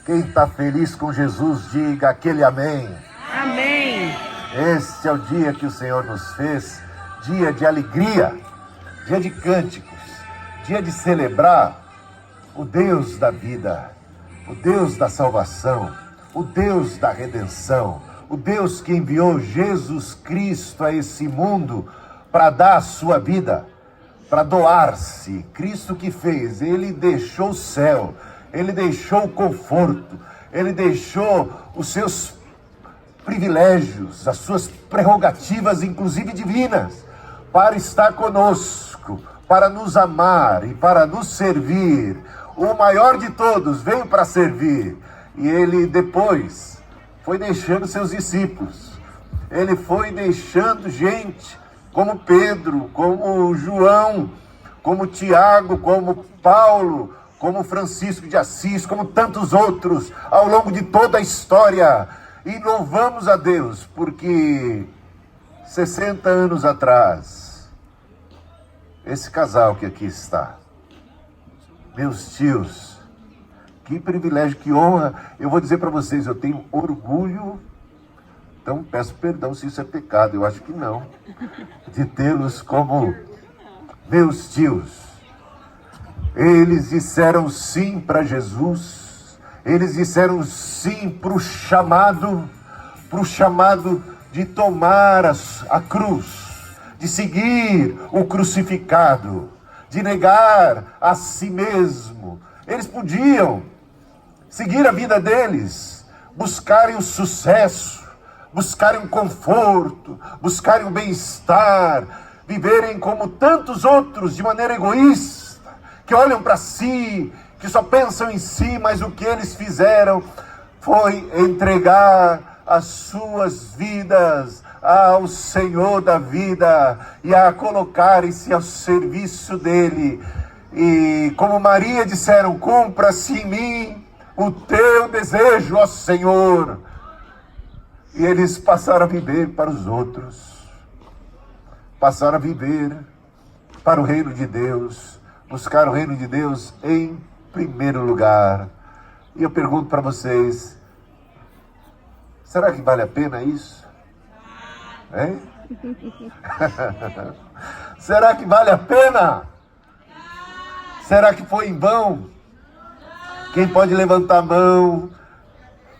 Quem está feliz com Jesus, diga aquele amém. Amém. Este é o dia que o Senhor nos fez, dia de alegria, dia de cânticos, dia de celebrar o Deus da vida, o Deus da salvação, o Deus da redenção, o Deus que enviou Jesus Cristo a esse mundo para dar a sua vida, para doar-se. Cristo que fez, ele deixou o céu, ele deixou o conforto, ele deixou os seus privilégios, as suas prerrogativas, inclusive divinas, para estar conosco, para nos amar e para nos servir. O maior de todos veio para servir. E ele depois foi deixando seus discípulos. Ele foi deixando gente como Pedro, como João, como Tiago, como Paulo, como Francisco de Assis, como tantos outros, ao longo de toda a história. E louvamos a Deus, porque 60 anos atrás, esse casal que aqui está, meus tios, que privilégio, que honra. Eu vou dizer para vocês, eu tenho orgulho, então peço perdão se isso é pecado, eu acho que não, de tê-los como meus tios. Eles disseram sim para Jesus, eles disseram sim para o chamado de tomar a cruz, de seguir o crucificado, de negar a si mesmo. Eles podiam seguir a vida deles, buscarem o sucesso, buscarem o conforto, buscarem o bem-estar, viverem como tantos outros de maneira egoísta, que olham para si, que só pensam em si, mas o que eles fizeram foi entregar as suas vidas ao Senhor da vida e a colocarem-se ao serviço dele. E como Maria disseram, cumpra-se em mim o teu desejo, ó Senhor. E eles passaram a viver para os outros, passaram a viver para o reino de Deus, buscar o reino de Deus em primeiro lugar. E eu pergunto para vocês, será que vale a pena isso? Hein? Será que vale a pena? Será que foi em vão? Quem pode levantar a mão?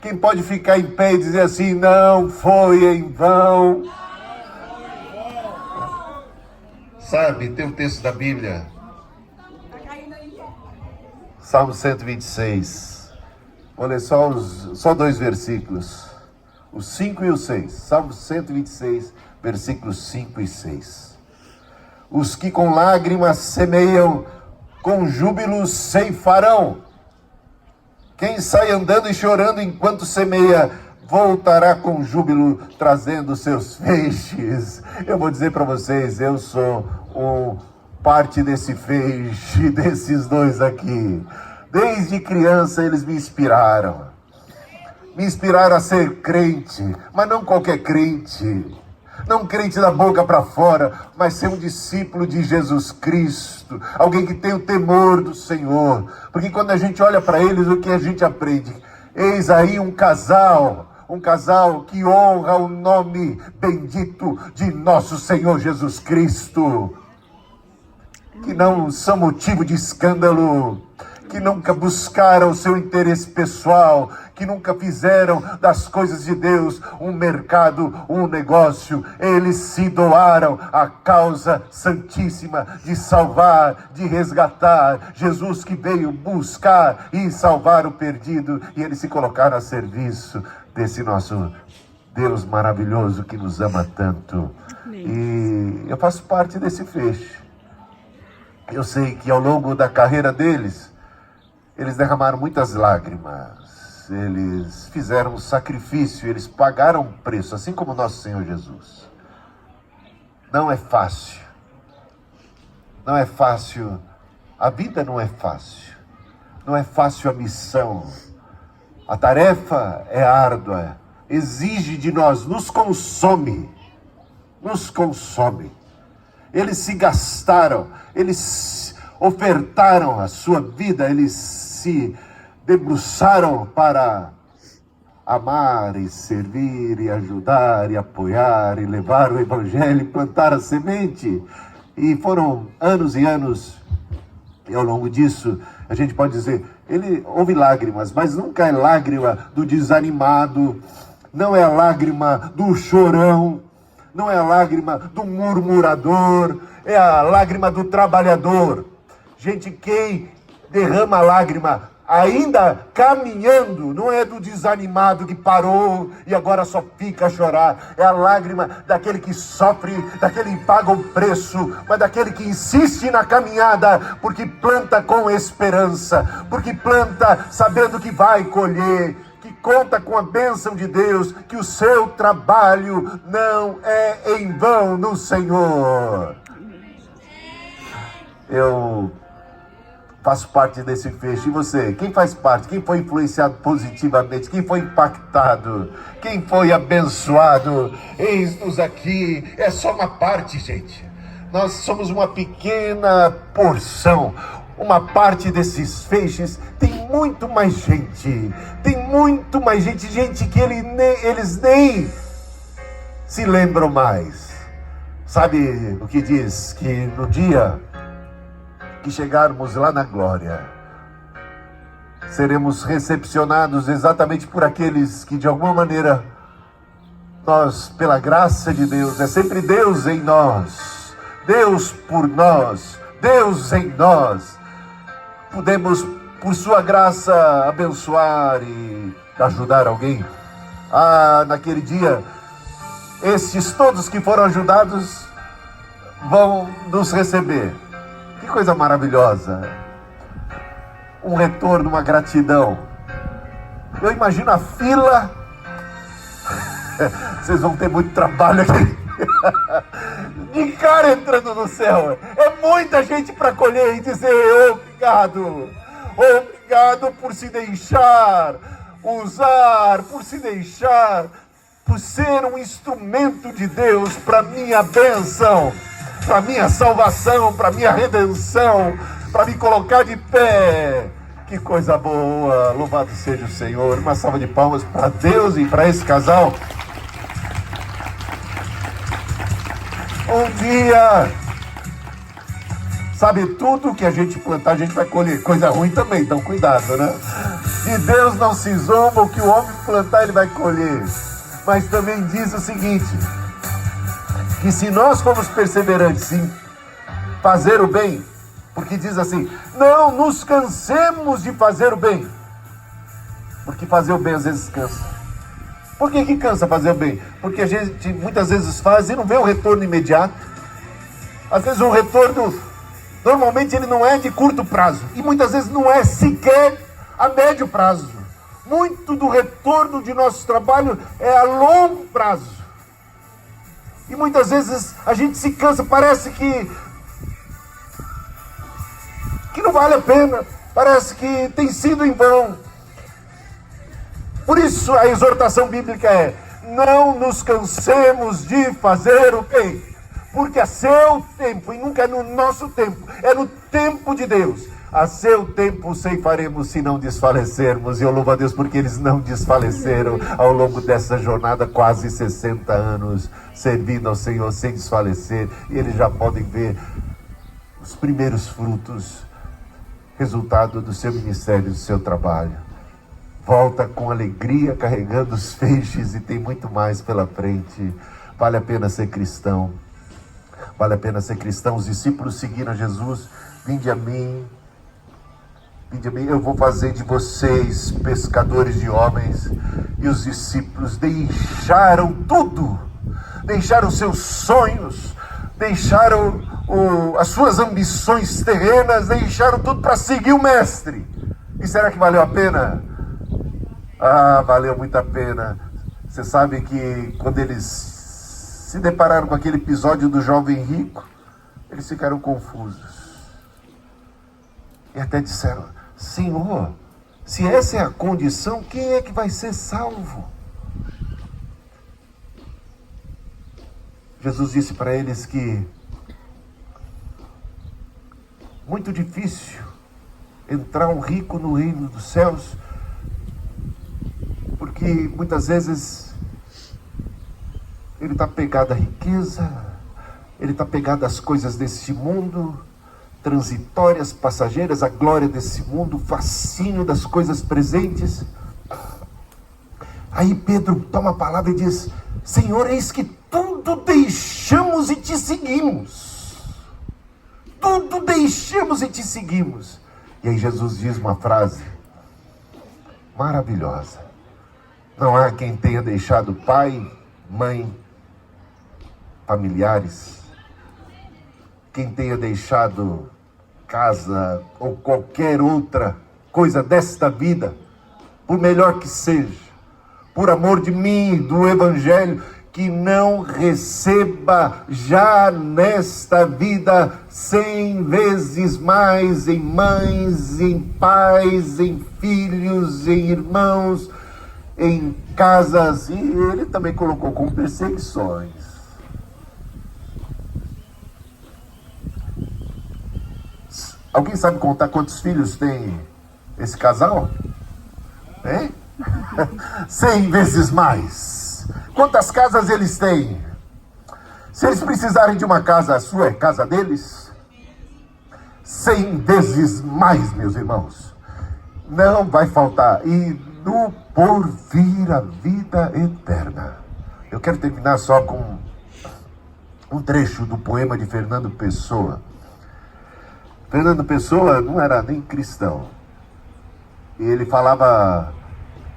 Quem pode ficar em pé e dizer assim, não foi em vão? Sabe, tem um texto da Bíblia, Salmo 126. Vou ler só 2 versículos, os 5 e o 6. Salmo 126, versículos 5 e 6. Os que com lágrimas semeiam, com júbilo ceifarão. Quem sai andando e chorando enquanto semeia, voltará com júbilo, trazendo seus feixes. Eu vou dizer para vocês, eu sou parte desse feixe, desses dois aqui. Desde criança eles me inspiraram a ser crente, mas não qualquer crente. Não crente da boca para fora, mas ser um discípulo de Jesus Cristo. Alguém que tem o temor do Senhor. Porque quando a gente olha para eles, o que a gente aprende? Eis aí um casal que honra o nome bendito de nosso Senhor Jesus Cristo. Que não são motivo de escândalo, que nunca buscaram o seu interesse pessoal, que nunca fizeram das coisas de Deus um mercado, um negócio. Eles se doaram à causa santíssima de salvar, de resgatar. Jesus que veio buscar e salvar o perdido, e eles se colocaram a serviço desse nosso Deus maravilhoso que nos ama tanto. E eu faço parte desse feixe. Eu sei que ao longo da carreira deles, eles derramaram muitas lágrimas, eles fizeram um sacrifício, eles pagaram um preço, assim como nosso Senhor Jesus. Não é fácil, a vida não é fácil a missão, a tarefa é árdua, exige de nós, nos consome. Eles se gastaram, eles ofertaram a sua vida, eles se debruçaram para amar e servir e ajudar e apoiar e levar o evangelho, plantar a semente. E foram anos e anos, e ao longo disso, a gente pode dizer, houve lágrimas, mas nunca é lágrima do desanimado, não é a lágrima do chorão, não é a lágrima do murmurador, é a lágrima do trabalhador. Gente, quem derrama lágrima ainda caminhando, não é do desanimado que parou e agora só fica a chorar, é a lágrima daquele que sofre, daquele que paga o preço, mas daquele que insiste na caminhada, porque planta com esperança, porque planta sabendo que vai colher, que conta com a bênção de Deus, que o seu trabalho não é em vão no Senhor. Eu faço parte desse feixe. E você? Quem faz parte? Quem foi influenciado positivamente? Quem foi impactado? Quem foi abençoado? Eis-nos aqui. É só uma parte, gente. Nós somos uma pequena porção. Uma parte desses feixes. Tem muito mais gente. Tem muito mais gente. Gente que eles nem se lembram mais. Sabe o que diz? Que no dia que chegarmos lá na glória, seremos recepcionados exatamente por aqueles que de alguma maneira nós, pela graça de Deus, é sempre Deus em nós, Deus por nós, Deus em nós, podemos por sua graça abençoar e ajudar alguém. Naquele dia, esses todos que foram ajudados vão nos receber. Que coisa maravilhosa, um retorno, uma gratidão. Eu imagino a fila, vocês vão ter muito trabalho aqui, de cara entrando no céu, é muita gente para colher e dizer obrigado, obrigado por se deixar usar, por se deixar, por ser um instrumento de Deus para minha bênção, para minha salvação, para minha redenção, para me colocar de pé. Que coisa boa, louvado seja o Senhor. Uma salva de palmas para Deus e para esse casal. Um dia, sabe, tudo que a gente plantar, a gente vai colher. Coisa ruim também, então cuidado, né? De Deus não se zomba, o que o homem plantar, ele vai colher. Mas também diz o seguinte, que se nós formos perseverantes em fazer o bem, porque diz assim, não nos cansemos de fazer o bem, porque fazer o bem às vezes cansa. Por que cansa fazer o bem? Porque a gente muitas vezes faz e não vê o retorno imediato. Às vezes o retorno, normalmente ele não é de curto prazo, e muitas vezes não é sequer a médio prazo. Muito do retorno de nosso trabalho é a longo prazo. E muitas vezes a gente se cansa, parece que não vale a pena, parece que tem sido em vão. Por isso a exortação bíblica é, não nos cansemos de fazer o bem, porque a seu tempo, e nunca é no nosso tempo, é no tempo de Deus, a seu tempo ceifaremos se não desfalecermos. E eu louvo a Deus porque eles não desfaleceram ao longo dessa jornada, quase 60 anos, servindo ao Senhor sem desfalecer. E eles já podem ver os primeiros frutos, resultado do seu ministério, do seu trabalho. Volta com alegria, carregando os feixes, e tem muito mais pela frente. Vale a pena ser cristão. Vale a pena ser cristão. Os discípulos seguiram Jesus. Vinde a mim, eu vou fazer de vocês pescadores de homens. E os discípulos deixaram tudo, deixaram seus sonhos, deixaram as suas ambições terrenas, deixaram tudo para seguir o mestre. E será que valeu a pena? Valeu muito a pena. Você sabe que quando eles se depararam com aquele episódio do jovem rico, eles ficaram confusos. E até disseram, Senhor, se essa é a condição, quem é que vai ser salvo? Jesus disse para eles que muito difícil entrar um rico no reino dos céus, porque muitas vezes ele está pegado à riqueza, ele está pegado às coisas desse mundo, transitórias, passageiras, a glória desse mundo, o fascínio das coisas presentes. Aí Pedro toma a palavra e diz: Senhor, eis que tudo deixamos e te seguimos. Tudo deixamos e te seguimos. E aí Jesus diz uma frase maravilhosa: não há quem tenha deixado pai, mãe, familiares, quem tenha deixado casa ou qualquer outra coisa desta vida, por melhor que seja, por amor de mim, do Evangelho, que não receba já nesta vida 100 vezes mais em mães, em pais, em filhos, em irmãos, em casas. E ele também colocou com perseguições. Alguém sabe contar quantos filhos tem esse casal? Hein? 100 vezes mais. Quantas casas eles têm? Se eles precisarem de uma casa, a sua é casa deles? 100 vezes mais, meus irmãos. Não vai faltar. E no porvir a vida eterna. Eu quero terminar só com um trecho do poema de Fernando Pessoa. Fernando Pessoa não era nem cristão. E ele falava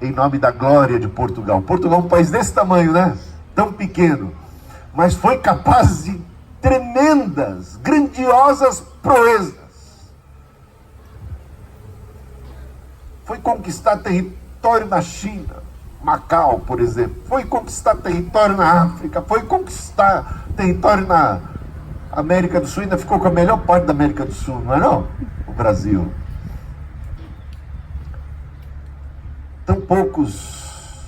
em nome da glória de Portugal. Portugal é um país desse tamanho, né? Tão pequeno. Mas foi capaz de tremendas, grandiosas proezas. Foi conquistar território na China, Macau, por exemplo. Foi conquistar território na África. Foi conquistar território na América do Sul. Ainda ficou com a melhor parte da América do Sul, não é não? O Brasil. Tão poucos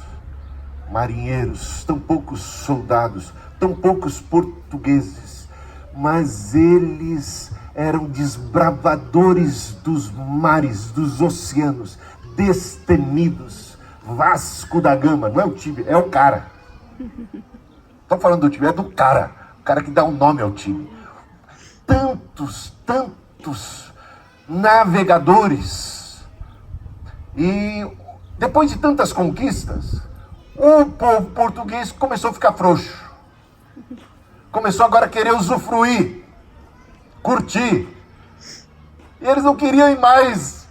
marinheiros, tão poucos soldados, tão poucos portugueses, mas eles eram desbravadores dos mares, dos oceanos, destemidos. Vasco da Gama, não é o time, é o cara. Estou falando do time, é do cara, o cara que dá um nome ao time. Tantos navegadores. E depois de tantas conquistas, o povo português começou a ficar frouxo. Começou agora a querer usufruir, curtir. E eles não queriam ir mais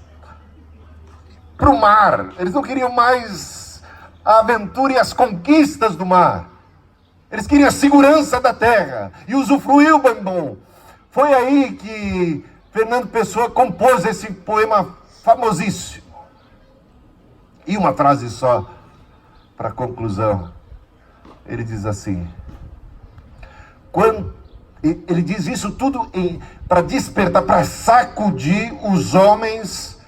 para o mar. Eles não queriam mais a aventura e as conquistas do mar. Eles queriam a segurança da terra e usufruir o bom. Foi aí que Fernando Pessoa compôs esse poema famosíssimo. E uma frase só, para conclusão. Ele diz assim: ele diz isso tudo para despertar, para sacudir os homens,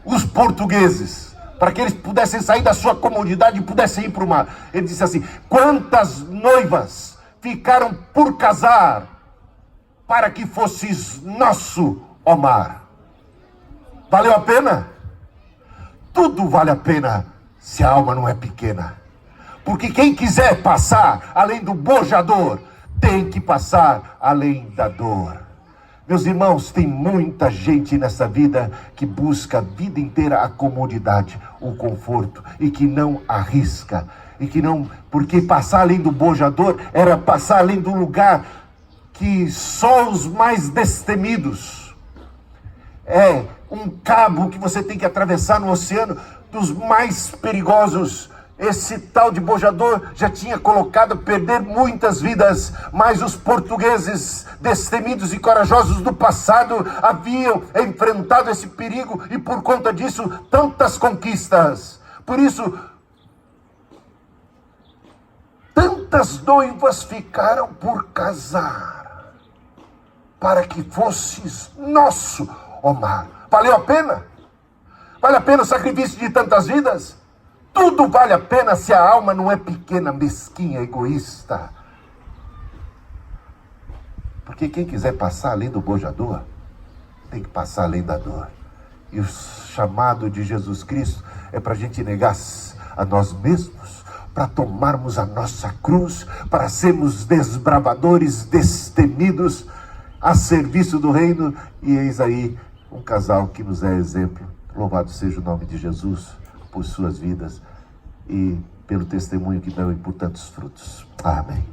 os portugueses, para que eles pudessem sair da sua comodidade e pudessem ir para o mar. Ele disse assim: quantas noivas ficaram por casar para que fosses nosso, ó mar? Valeu a pena? Tudo vale a pena se a alma não é pequena. Porque quem quiser passar além do bojador, tem que passar além da dor. Meus irmãos, tem muita gente nessa vida que busca a vida inteira a comodidade, o conforto, e que não arrisca, e que não, porque passar além do bojador era passar além do lugar que só os mais destemidos. É um cabo que você tem que atravessar no oceano, dos mais perigosos. Esse tal de bojador já tinha colocado a perder muitas vidas, mas os portugueses destemidos e corajosos do passado haviam enfrentado esse perigo e por conta disso tantas conquistas. Por isso, tantas noivas ficaram por casar para que fosses nosso, ó mar. Valeu a pena? Vale a pena o sacrifício de tantas vidas? Tudo vale a pena se a alma não é pequena, mesquinha, egoísta. Porque quem quiser passar além do bojador, tem que passar além da dor. E o chamado de Jesus Cristo é para a gente negar a nós mesmos, para tomarmos a nossa cruz, para sermos desbravadores destemidos a serviço do reino. E eis aí um casal que nos é exemplo. Louvado seja o nome de Jesus por suas vidas e pelo testemunho que dão e por tantos frutos. Amém.